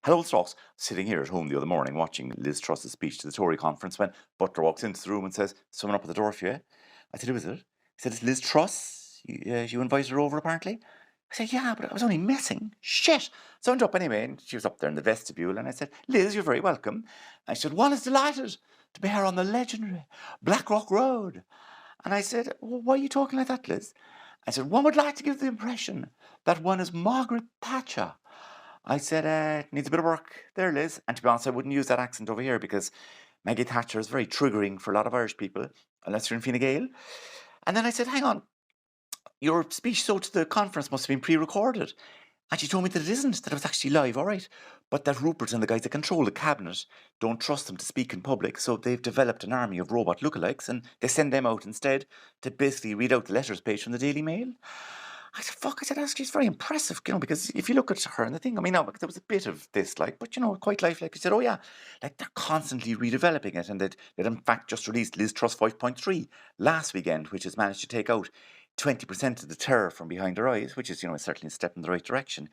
Hello, Strauss. Sitting here at home the other morning watching Liz Truss's speech to the Tory conference when Butler walks into the room and says, "Someone up at the door for you." I said, "Who is it?" He said, "It's Liz Truss. You invited her over, apparently." I said, "Yeah, but I was only messing. Shit." So I went up anyway, and she was up there in the vestibule, and I said, "Liz, you're very welcome." And she said, "One is delighted to be here on the legendary Blackrock Road." And I said, "Well, why are you talking like that, Liz?" I said, "One would like to give the impression that one is Margaret Thatcher." I said, "Needs a bit of work there, Liz." And to be honest, I wouldn't use that accent over here because Maggie Thatcher is very triggering for a lot of Irish people, unless you're in Fine Gael. And then I said, "Hang on, your speech so to the conference must have been pre-recorded." And she told me that it isn't, that it was actually live, all right. But that Rupert and the guys that control the cabinet don't trust them to speak in public, so they've developed an army of robot lookalikes and they send them out instead to basically read out the letters page from the Daily Mail. I said, "Fuck," I said, "actually, it's very impressive, because if you look at her and the thing, I mean, now, there was a bit of this, but, quite lifelike." She said, "Oh, yeah, like, they're constantly redeveloping it, and they'd in fact just released Liz Truss 5.3 last weekend, which has managed to take out 20% of the terror from behind her eyes, which is, certainly a step in the right direction."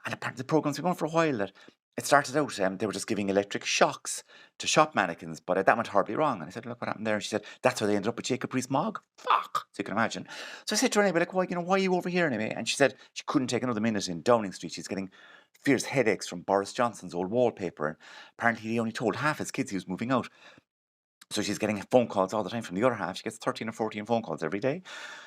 And apparently the programme's been going for a while. That it started out, they were just giving electric shocks to shop mannequins, but that went horribly wrong. And I said, "Look what happened there." And she said, "That's how they ended up with Jacob Rees-Mogg." Fuck! So you can imagine. So I said to her anyway, like, why are you over here anyway? And she said she couldn't take another minute in Downing Street. She's getting fierce headaches from Boris Johnson's old wallpaper. And apparently he only told half his kids he was moving out. So she's getting phone calls all the time from the other half. She gets 13 or 14 phone calls every day.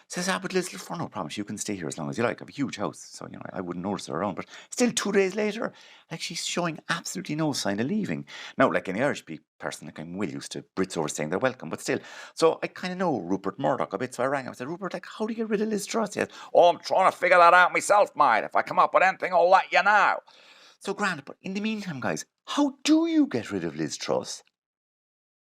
Says, "But Liz, for no problem, you can stay here as long as you like. I have a huge house." So, I wouldn't notice her around. But still, 2 days later, like, she's showing absolutely no sign of leaving. Now, like any Irish person, like, I'm well used to Brits overstaying their welcome, but still. So I kind of know Rupert Murdoch a bit. So I rang him. I said, "Rupert, like, how do you get rid of Liz Truss?" He said, "Oh, I'm trying to figure that out myself, mate. If I come up with anything, I'll let you know." So grand. But in the meantime, guys, how do you get rid of Liz Truss?